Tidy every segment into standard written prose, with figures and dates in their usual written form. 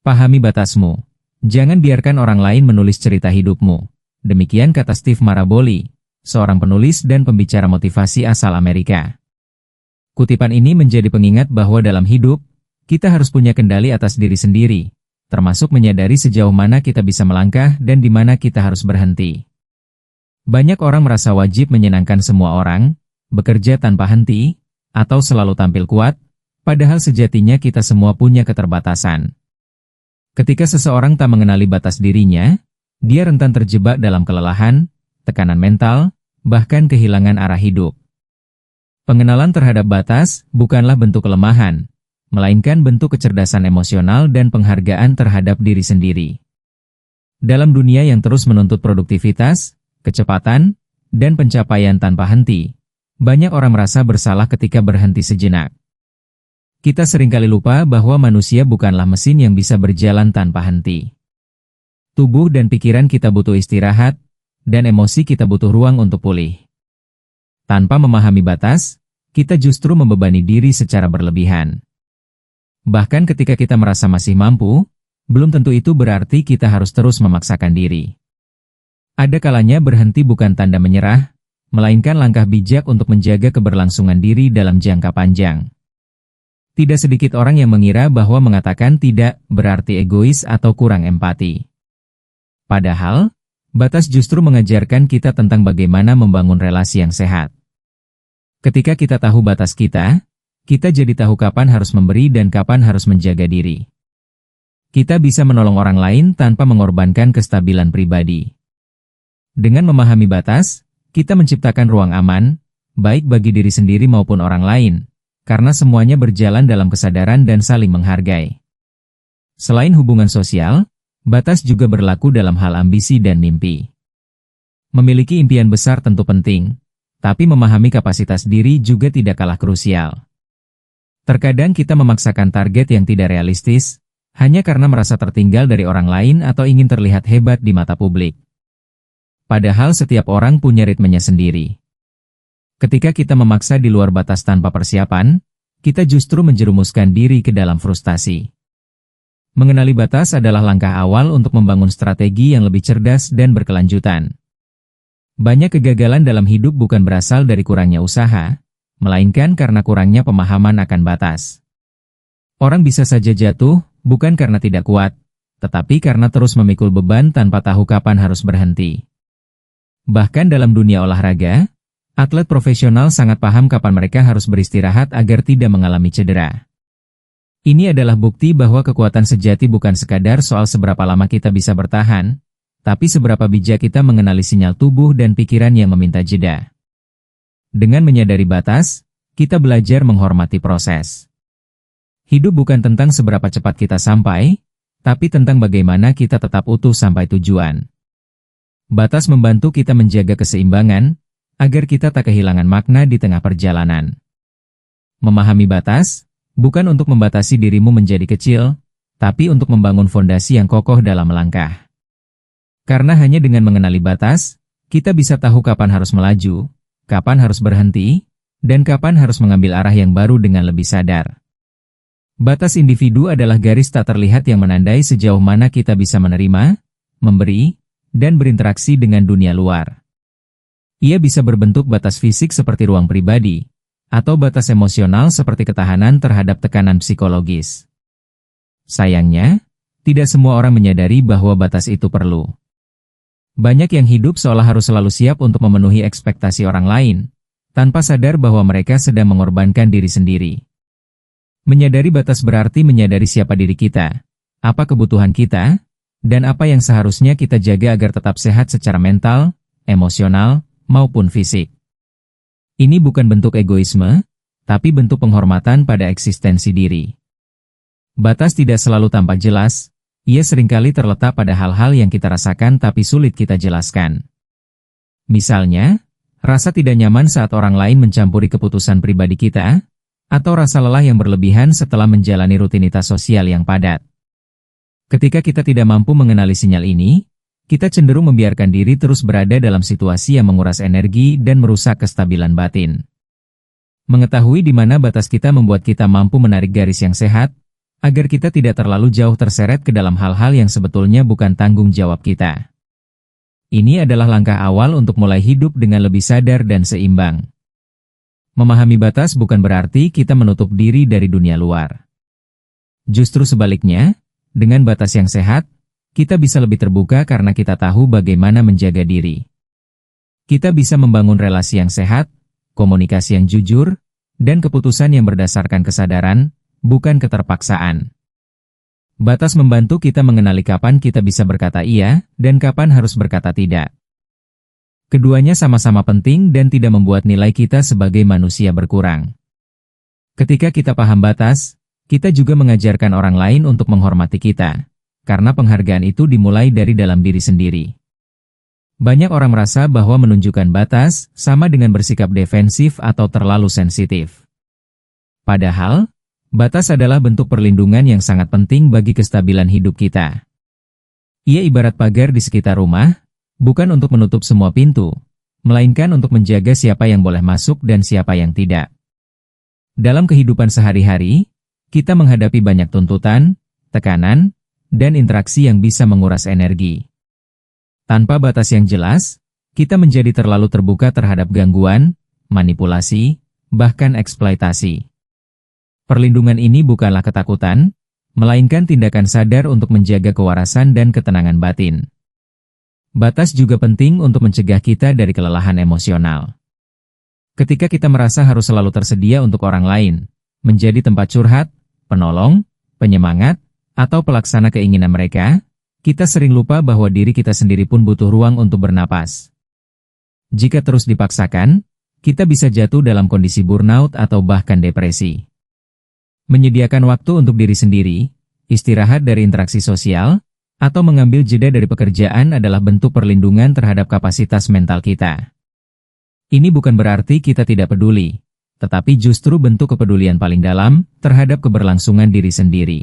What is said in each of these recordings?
Pahami batasmu. Jangan biarkan orang lain menulis cerita hidupmu. Demikian kata Steve Maraboli, seorang penulis dan pembicara motivasi asal Amerika. Kutipan ini menjadi pengingat bahwa dalam hidup, kita harus punya kendali atas diri sendiri, termasuk menyadari sejauh mana kita bisa melangkah dan di mana kita harus berhenti. Banyak orang merasa wajib menyenangkan semua orang, bekerja tanpa henti, atau selalu tampil kuat, padahal sejatinya kita semua punya keterbatasan. Ketika seseorang tak mengenali batas dirinya, dia rentan terjebak dalam kelelahan, tekanan mental, bahkan kehilangan arah hidup. Pengenalan terhadap batas bukanlah bentuk kelemahan, melainkan bentuk kecerdasan emosional dan penghargaan terhadap diri sendiri. Dalam dunia yang terus menuntut produktivitas, kecepatan, dan pencapaian tanpa henti, banyak orang merasa bersalah ketika berhenti sejenak. Kita seringkali lupa bahwa manusia bukanlah mesin yang bisa berjalan tanpa henti. Tubuh dan pikiran kita butuh istirahat, dan emosi kita butuh ruang untuk pulih. Tanpa memahami batas, kita justru membebani diri secara berlebihan. Bahkan ketika kita merasa masih mampu, belum tentu itu berarti kita harus terus memaksakan diri. Ada kalanya berhenti bukan tanda menyerah, melainkan langkah bijak untuk menjaga keberlangsungan diri dalam jangka panjang. Tidak sedikit orang yang mengira bahwa mengatakan tidak berarti egois atau kurang empati. Padahal, batas justru mengajarkan kita tentang bagaimana membangun relasi yang sehat. Ketika kita tahu batas kita jadi tahu kapan harus memberi dan kapan harus menjaga diri. Kita bisa menolong orang lain tanpa mengorbankan kestabilan pribadi. Dengan memahami batas, kita menciptakan ruang aman, baik bagi diri sendiri maupun orang lain, karena semuanya berjalan dalam kesadaran dan saling menghargai. Selain hubungan sosial, batas juga berlaku dalam hal ambisi dan mimpi. Memiliki impian besar tentu penting, tapi memahami kapasitas diri juga tidak kalah krusial. Terkadang kita memaksakan target yang tidak realistis, hanya karena merasa tertinggal dari orang lain atau ingin terlihat hebat di mata publik. Padahal setiap orang punya ritmenya sendiri. Ketika kita memaksa di luar batas tanpa persiapan, kita justru menjerumuskan diri ke dalam frustasi. Mengenali batas adalah langkah awal untuk membangun strategi yang lebih cerdas dan berkelanjutan. Banyak kegagalan dalam hidup bukan berasal dari kurangnya usaha, melainkan karena kurangnya pemahaman akan batas. Orang bisa saja jatuh, bukan karena tidak kuat, tetapi karena terus memikul beban tanpa tahu kapan harus berhenti. Bahkan dalam dunia olahraga, atlet profesional sangat paham kapan mereka harus beristirahat agar tidak mengalami cedera. Ini adalah bukti bahwa kekuatan sejati bukan sekadar soal seberapa lama kita bisa bertahan, tapi seberapa bijak kita mengenali sinyal tubuh dan pikiran yang meminta jeda. Dengan menyadari batas, kita belajar menghormati proses. Hidup bukan tentang seberapa cepat kita sampai, tapi tentang bagaimana kita tetap utuh sampai tujuan. Batas membantu kita menjaga keseimbangan, agar kita tak kehilangan makna di tengah perjalanan. Memahami batas, bukan untuk membatasi dirimu menjadi kecil, tapi untuk membangun fondasi yang kokoh dalam melangkah. Karena hanya dengan mengenali batas, kita bisa tahu kapan harus melaju, kapan harus berhenti, dan kapan harus mengambil arah yang baru dengan lebih sadar. Batas individu adalah garis tak terlihat yang menandai sejauh mana kita bisa menerima, memberi, dan berinteraksi dengan dunia luar. Ia bisa berbentuk batas fisik seperti ruang pribadi, atau batas emosional seperti ketahanan terhadap tekanan psikologis. Sayangnya, tidak semua orang menyadari bahwa batas itu perlu. Banyak yang hidup seolah harus selalu siap untuk memenuhi ekspektasi orang lain, tanpa sadar bahwa mereka sedang mengorbankan diri sendiri. Menyadari batas berarti menyadari siapa diri kita, apa kebutuhan kita, dan apa yang seharusnya kita jaga agar tetap sehat secara mental, emosional, maupun fisik. Ini bukan bentuk egoisme, tapi bentuk penghormatan pada eksistensi diri. Batas tidak selalu tampak jelas, ia seringkali terletak pada hal-hal yang kita rasakan tapi sulit kita jelaskan. Misalnya, rasa tidak nyaman saat orang lain mencampuri keputusan pribadi kita, atau rasa lelah yang berlebihan setelah menjalani rutinitas sosial yang padat. Ketika kita tidak mampu mengenali sinyal ini, kita cenderung membiarkan diri terus berada dalam situasi yang menguras energi dan merusak kestabilan batin. Mengetahui di mana batas kita membuat kita mampu menarik garis yang sehat, agar kita tidak terlalu jauh terseret ke dalam hal-hal yang sebetulnya bukan tanggung jawab kita. Ini adalah langkah awal untuk mulai hidup dengan lebih sadar dan seimbang. Memahami batas bukan berarti kita menutup diri dari dunia luar. Justru sebaliknya, dengan batas yang sehat, kita bisa lebih terbuka karena kita tahu bagaimana menjaga diri. Kita bisa membangun relasi yang sehat, komunikasi yang jujur, dan keputusan yang berdasarkan kesadaran, bukan keterpaksaan. Batas membantu kita mengenali kapan kita bisa berkata iya, dan kapan harus berkata tidak. Keduanya sama-sama penting dan tidak membuat nilai kita sebagai manusia berkurang. Ketika kita paham batas, kita juga mengajarkan orang lain untuk menghormati kita, karena penghargaan itu dimulai dari dalam diri sendiri. Banyak orang merasa bahwa menunjukkan batas sama dengan bersikap defensif atau terlalu sensitif. Padahal, batas adalah bentuk perlindungan yang sangat penting bagi kestabilan hidup kita. Ia ibarat pagar di sekitar rumah, bukan untuk menutup semua pintu, melainkan untuk menjaga siapa yang boleh masuk dan siapa yang tidak. Dalam kehidupan sehari-hari, kita menghadapi banyak tuntutan, tekanan, dan interaksi yang bisa menguras energi. Tanpa batas yang jelas, kita menjadi terlalu terbuka terhadap gangguan, manipulasi, bahkan eksploitasi. Perlindungan ini bukanlah ketakutan, melainkan tindakan sadar untuk menjaga kewarasan dan ketenangan batin. Batas juga penting untuk mencegah kita dari kelelahan emosional. Ketika kita merasa harus selalu tersedia untuk orang lain, menjadi tempat curhat, penolong, penyemangat, atau pelaksana keinginan mereka, kita sering lupa bahwa diri kita sendiri pun butuh ruang untuk bernapas. Jika terus dipaksakan, kita bisa jatuh dalam kondisi burnout atau bahkan depresi. Menyediakan waktu untuk diri sendiri, istirahat dari interaksi sosial, atau mengambil jeda dari pekerjaan adalah bentuk perlindungan terhadap kapasitas mental kita. Ini bukan berarti kita tidak peduli, tetapi justru bentuk kepedulian paling dalam terhadap keberlangsungan diri sendiri.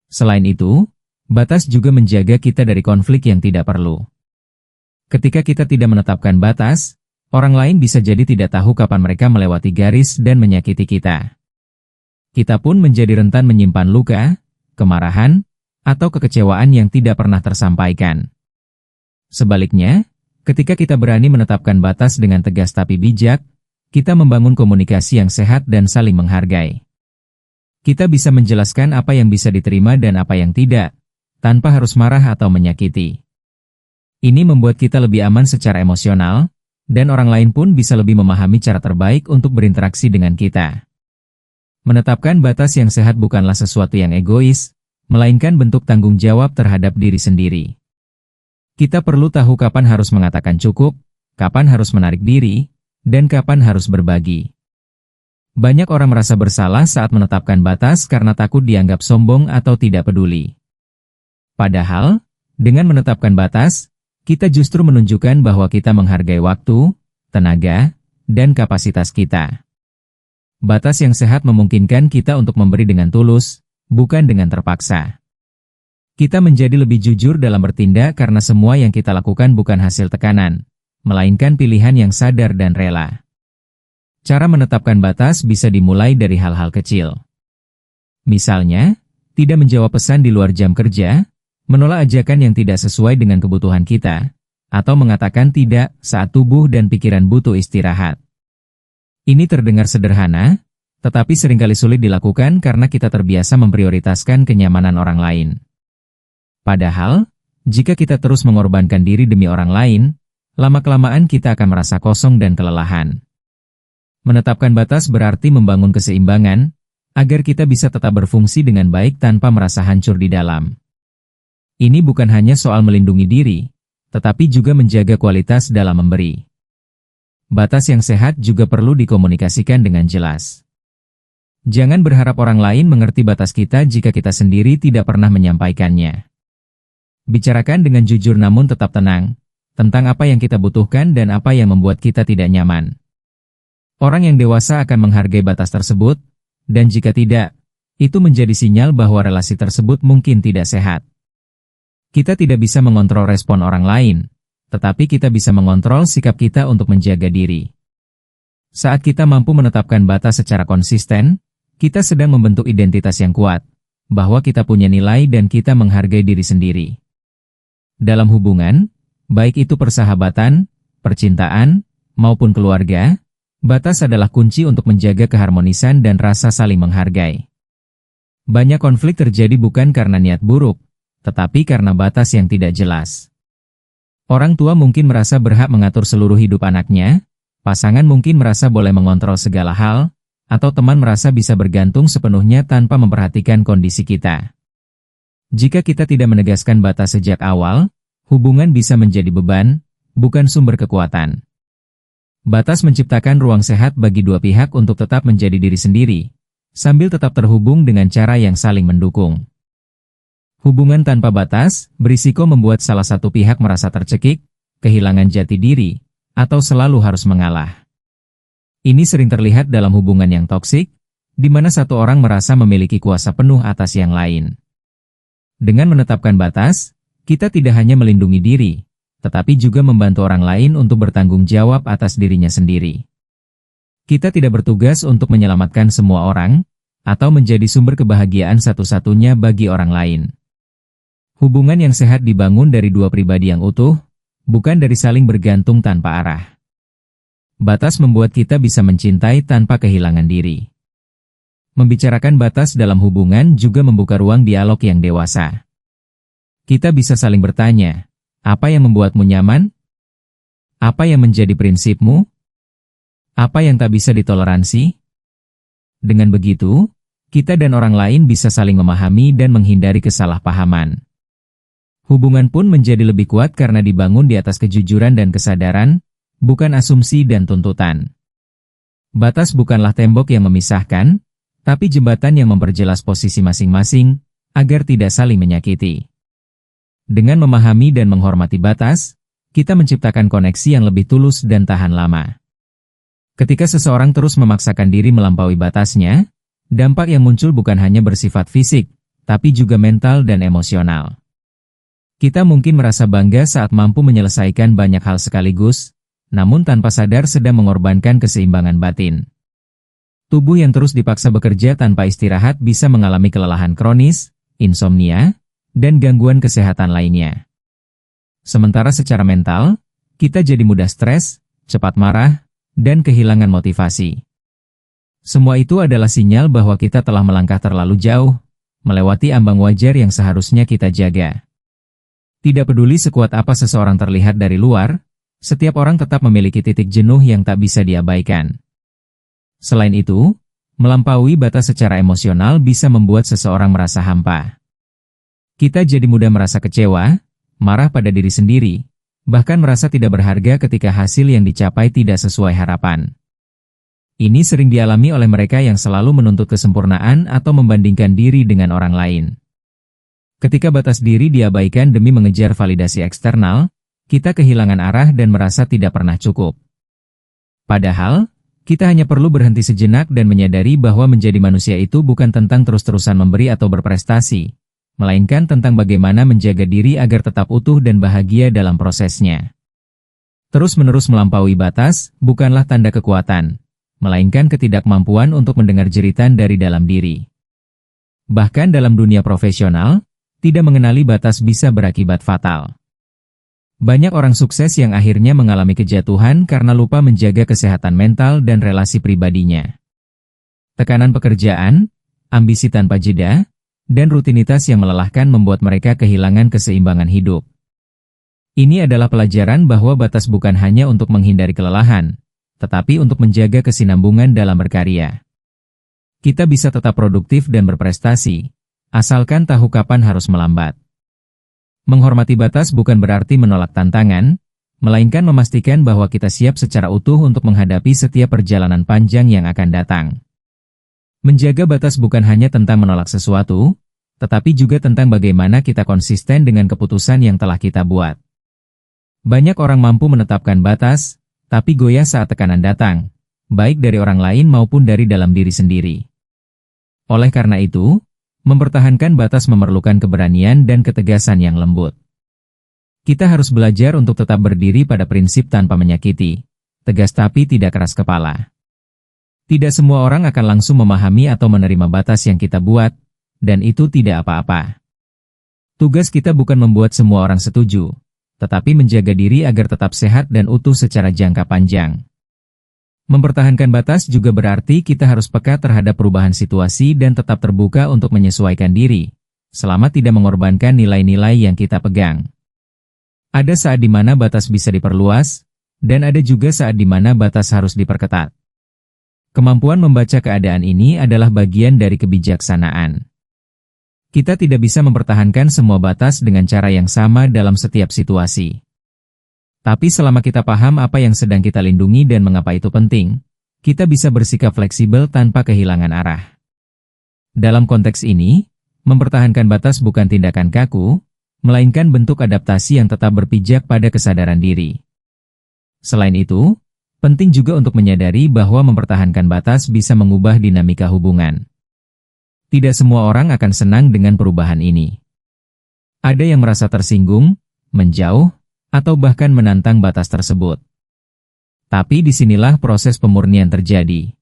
Selain itu, batas juga menjaga kita dari konflik yang tidak perlu. Ketika kita tidak menetapkan batas, orang lain bisa jadi tidak tahu kapan mereka melewati garis dan menyakiti kita. Kita pun menjadi rentan menyimpan luka, kemarahan, atau kekecewaan yang tidak pernah tersampaikan. Sebaliknya, ketika kita berani menetapkan batas dengan tegas tapi bijak, kita membangun komunikasi yang sehat dan saling menghargai. Kita bisa menjelaskan apa yang bisa diterima dan apa yang tidak, tanpa harus marah atau menyakiti. Ini membuat kita lebih aman secara emosional, dan orang lain pun bisa lebih memahami cara terbaik untuk berinteraksi dengan kita. Menetapkan batas yang sehat bukanlah sesuatu yang egois, melainkan bentuk tanggung jawab terhadap diri sendiri. Kita perlu tahu kapan harus mengatakan cukup, kapan harus menarik diri, dan kapan harus berbagi. Banyak orang merasa bersalah saat menetapkan batas karena takut dianggap sombong atau tidak peduli. Padahal, dengan menetapkan batas, kita justru menunjukkan bahwa kita menghargai waktu, tenaga, dan kapasitas kita. Batas yang sehat memungkinkan kita untuk memberi dengan tulus, bukan dengan terpaksa. Kita menjadi lebih jujur dalam bertindak karena semua yang kita lakukan bukan hasil tekanan, melainkan pilihan yang sadar dan rela. Cara menetapkan batas bisa dimulai dari hal-hal kecil. Misalnya, tidak menjawab pesan di luar jam kerja, menolak ajakan yang tidak sesuai dengan kebutuhan kita, atau mengatakan tidak saat tubuh dan pikiran butuh istirahat. Ini terdengar sederhana, tetapi seringkali sulit dilakukan karena kita terbiasa memprioritaskan kenyamanan orang lain. Padahal, jika kita terus mengorbankan diri demi orang lain, lama-kelamaan kita akan merasa kosong dan kelelahan. Menetapkan batas berarti membangun keseimbangan, agar kita bisa tetap berfungsi dengan baik tanpa merasa hancur di dalam. Ini bukan hanya soal melindungi diri, tetapi juga menjaga kualitas dalam memberi. Batas yang sehat juga perlu dikomunikasikan dengan jelas. Jangan berharap orang lain mengerti batas kita jika kita sendiri tidak pernah menyampaikannya. Bicarakan dengan jujur namun tetap tenang, tentang apa yang kita butuhkan dan apa yang membuat kita tidak nyaman. Orang yang dewasa akan menghargai batas tersebut, dan jika tidak, itu menjadi sinyal bahwa relasi tersebut mungkin tidak sehat. Kita tidak bisa mengontrol respon orang lain, tetapi kita bisa mengontrol sikap kita untuk menjaga diri. Saat kita mampu menetapkan batas secara konsisten, kita sedang membentuk identitas yang kuat, bahwa kita punya nilai dan kita menghargai diri sendiri. Dalam hubungan, baik itu persahabatan, percintaan, maupun keluarga, batas adalah kunci untuk menjaga keharmonisan dan rasa saling menghargai. Banyak konflik terjadi bukan karena niat buruk, tetapi karena batas yang tidak jelas. Orang tua mungkin merasa berhak mengatur seluruh hidup anaknya, pasangan mungkin merasa boleh mengontrol segala hal, atau teman merasa bisa bergantung sepenuhnya tanpa memperhatikan kondisi kita. Jika kita tidak menegaskan batas sejak awal, hubungan bisa menjadi beban, bukan sumber kekuatan. Batas menciptakan ruang sehat bagi dua pihak untuk tetap menjadi diri sendiri, sambil tetap terhubung dengan cara yang saling mendukung. Hubungan tanpa batas berisiko membuat salah satu pihak merasa tercekik, kehilangan jati diri, atau selalu harus mengalah. Ini sering terlihat dalam hubungan yang toksik, di mana satu orang merasa memiliki kuasa penuh atas yang lain. Dengan menetapkan batas, kita tidak hanya melindungi diri, tetapi juga membantu orang lain untuk bertanggung jawab atas dirinya sendiri. Kita tidak bertugas untuk menyelamatkan semua orang, atau menjadi sumber kebahagiaan satu-satunya bagi orang lain. Hubungan yang sehat dibangun dari dua pribadi yang utuh, bukan dari saling bergantung tanpa arah. Batas membuat kita bisa mencintai tanpa kehilangan diri. Membicarakan batas dalam hubungan juga membuka ruang dialog yang dewasa. Kita bisa saling bertanya, apa yang membuatmu nyaman? Apa yang menjadi prinsipmu? Apa yang tak bisa ditoleransi? Dengan begitu, kita dan orang lain bisa saling memahami dan menghindari kesalahpahaman. Hubungan pun menjadi lebih kuat karena dibangun di atas kejujuran dan kesadaran, bukan asumsi dan tuntutan. Batas bukanlah tembok yang memisahkan, tapi jembatan yang memperjelas posisi masing-masing, agar tidak saling menyakiti. Dengan memahami dan menghormati batas, kita menciptakan koneksi yang lebih tulus dan tahan lama. Ketika seseorang terus memaksakan diri melampaui batasnya, dampak yang muncul bukan hanya bersifat fisik, tapi juga mental dan emosional. Kita mungkin merasa bangga saat mampu menyelesaikan banyak hal sekaligus, namun tanpa sadar sedang mengorbankan keseimbangan batin. Tubuh yang terus dipaksa bekerja tanpa istirahat bisa mengalami kelelahan kronis, insomnia, dan gangguan kesehatan lainnya. Sementara secara mental, kita jadi mudah stres, cepat marah, dan kehilangan motivasi. Semua itu adalah sinyal bahwa kita telah melangkah terlalu jauh, melewati ambang wajar yang seharusnya kita jaga. Tidak peduli sekuat apa seseorang terlihat dari luar, setiap orang tetap memiliki titik jenuh yang tak bisa diabaikan. Selain itu, melampaui batas secara emosional bisa membuat seseorang merasa hampa. Kita jadi mudah merasa kecewa, marah pada diri sendiri, bahkan merasa tidak berharga ketika hasil yang dicapai tidak sesuai harapan. Ini sering dialami oleh mereka yang selalu menuntut kesempurnaan atau membandingkan diri dengan orang lain. Ketika batas diri diabaikan demi mengejar validasi eksternal, kita kehilangan arah dan merasa tidak pernah cukup. Padahal, kita hanya perlu berhenti sejenak dan menyadari bahwa menjadi manusia itu bukan tentang terus-terusan memberi atau berprestasi, melainkan tentang bagaimana menjaga diri agar tetap utuh dan bahagia dalam prosesnya. Terus-menerus melampaui batas bukanlah tanda kekuatan, melainkan ketidakmampuan untuk mendengar jeritan dari dalam diri. Bahkan dalam dunia profesional, tidak mengenali batas bisa berakibat fatal. Banyak orang sukses yang akhirnya mengalami kejatuhan karena lupa menjaga kesehatan mental dan relasi pribadinya. Tekanan pekerjaan, ambisi tanpa jeda, dan rutinitas yang melelahkan membuat mereka kehilangan keseimbangan hidup. Ini adalah pelajaran bahwa batas bukan hanya untuk menghindari kelelahan, tetapi untuk menjaga kesinambungan dalam berkarya. Kita bisa tetap produktif dan berprestasi, asalkan tahu kapan harus melambat. Menghormati batas bukan berarti menolak tantangan, melainkan memastikan bahwa kita siap secara utuh untuk menghadapi setiap perjalanan panjang yang akan datang. Menjaga batas bukan hanya tentang menolak sesuatu, tetapi juga tentang bagaimana kita konsisten dengan keputusan yang telah kita buat. Banyak orang mampu menetapkan batas, tapi goyah saat tekanan datang, baik dari orang lain maupun dari dalam diri sendiri. Oleh karena itu, mempertahankan batas memerlukan keberanian dan ketegasan yang lembut. Kita harus belajar untuk tetap berdiri pada prinsip tanpa menyakiti, tegas tapi tidak keras kepala. Tidak semua orang akan langsung memahami atau menerima batas yang kita buat, dan itu tidak apa-apa. Tugas kita bukan membuat semua orang setuju, tetapi menjaga diri agar tetap sehat dan utuh secara jangka panjang. Mempertahankan batas juga berarti kita harus peka terhadap perubahan situasi dan tetap terbuka untuk menyesuaikan diri, selama tidak mengorbankan nilai-nilai yang kita pegang. Ada saat di mana batas bisa diperluas, dan ada juga saat di mana batas harus diperketat. Kemampuan membaca keadaan ini adalah bagian dari kebijaksanaan. Kita tidak bisa mempertahankan semua batas dengan cara yang sama dalam setiap situasi. Tapi selama kita paham apa yang sedang kita lindungi dan mengapa itu penting, kita bisa bersikap fleksibel tanpa kehilangan arah. Dalam konteks ini, mempertahankan batas bukan tindakan kaku, melainkan bentuk adaptasi yang tetap berpijak pada kesadaran diri. Selain itu, penting juga untuk menyadari bahwa mempertahankan batas bisa mengubah dinamika hubungan. Tidak semua orang akan senang dengan perubahan ini. Ada yang merasa tersinggung, menjauh, atau bahkan menantang batas tersebut. Tapi disinilah proses pemurnian terjadi.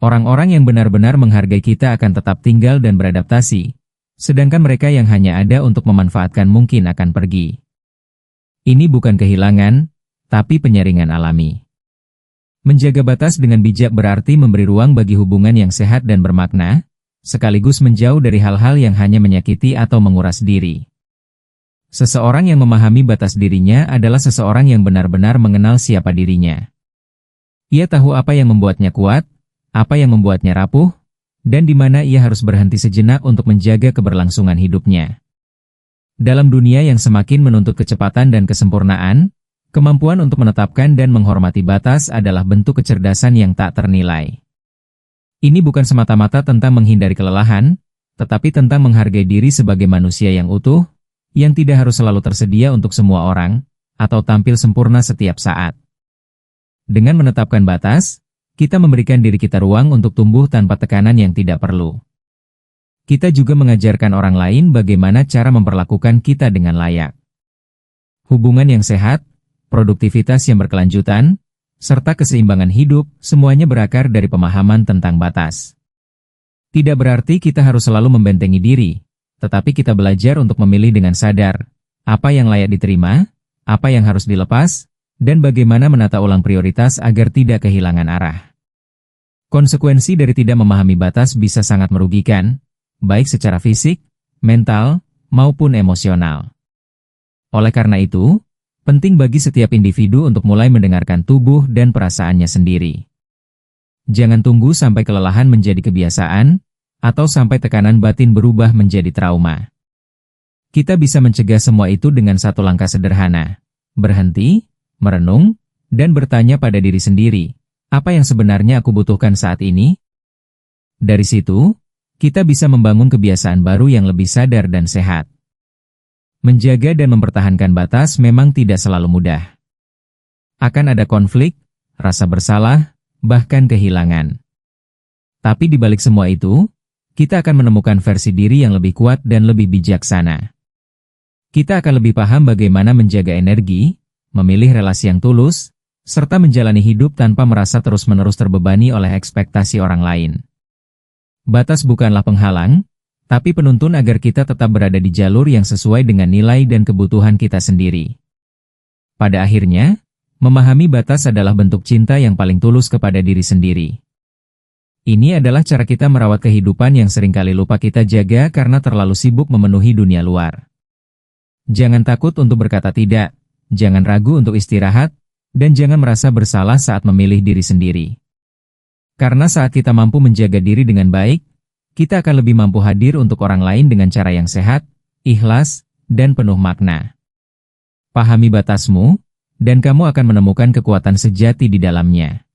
Orang-orang yang benar-benar menghargai kita akan tetap tinggal dan beradaptasi, sedangkan mereka yang hanya ada untuk memanfaatkan mungkin akan pergi. Ini bukan kehilangan, tapi penyaringan alami. Menjaga batas dengan bijak berarti memberi ruang bagi hubungan yang sehat dan bermakna, sekaligus menjauh dari hal-hal yang hanya menyakiti atau menguras diri. Seseorang yang memahami batas dirinya adalah seseorang yang benar-benar mengenal siapa dirinya. Ia tahu apa yang membuatnya kuat, apa yang membuatnya rapuh, dan di mana ia harus berhenti sejenak untuk menjaga keberlangsungan hidupnya. Dalam dunia yang semakin menuntut kecepatan dan kesempurnaan, kemampuan untuk menetapkan dan menghormati batas adalah bentuk kecerdasan yang tak ternilai. Ini bukan semata-mata tentang menghindari kelelahan, tetapi tentang menghargai diri sebagai manusia yang utuh, yang tidak harus selalu tersedia untuk semua orang, atau tampil sempurna setiap saat. Dengan menetapkan batas, kita memberikan diri kita ruang untuk tumbuh tanpa tekanan yang tidak perlu. Kita juga mengajarkan orang lain bagaimana cara memperlakukan kita dengan layak. Hubungan yang sehat, produktivitas yang berkelanjutan, serta keseimbangan hidup, semuanya berakar dari pemahaman tentang batas. Tidak berarti kita harus selalu membentengi diri, tetapi kita belajar untuk memilih dengan sadar, apa yang layak diterima, apa yang harus dilepas, dan bagaimana menata ulang prioritas agar tidak kehilangan arah. Konsekuensi dari tidak memahami batas bisa sangat merugikan, baik secara fisik, mental, maupun emosional. Oleh karena itu, penting bagi setiap individu untuk mulai mendengarkan tubuh dan perasaannya sendiri. Jangan tunggu sampai kelelahan menjadi kebiasaan, atau sampai tekanan batin berubah menjadi trauma. Kita bisa mencegah semua itu dengan satu langkah sederhana. Berhenti, merenung, dan bertanya pada diri sendiri, apa yang sebenarnya aku butuhkan saat ini? Dari situ, kita bisa membangun kebiasaan baru yang lebih sadar dan sehat. Menjaga dan mempertahankan batas memang tidak selalu mudah. Akan ada konflik, rasa bersalah, bahkan kehilangan. Tapi di balik semua itu, kita akan menemukan versi diri yang lebih kuat dan lebih bijaksana. Kita akan lebih paham bagaimana menjaga energi, memilih relasi yang tulus, serta menjalani hidup tanpa merasa terus-menerus terbebani oleh ekspektasi orang lain. Batas bukanlah penghalang, tapi penuntun agar kita tetap berada di jalur yang sesuai dengan nilai dan kebutuhan kita sendiri. Pada akhirnya, memahami batas adalah bentuk cinta yang paling tulus kepada diri sendiri. Ini adalah cara kita merawat kehidupan yang seringkali lupa kita jaga karena terlalu sibuk memenuhi dunia luar. Jangan takut untuk berkata tidak, jangan ragu untuk istirahat, dan jangan merasa bersalah saat memilih diri sendiri. Karena saat kita mampu menjaga diri dengan baik, kita akan lebih mampu hadir untuk orang lain dengan cara yang sehat, ikhlas, dan penuh makna. Pahami batasmu, dan kamu akan menemukan kekuatan sejati di dalamnya.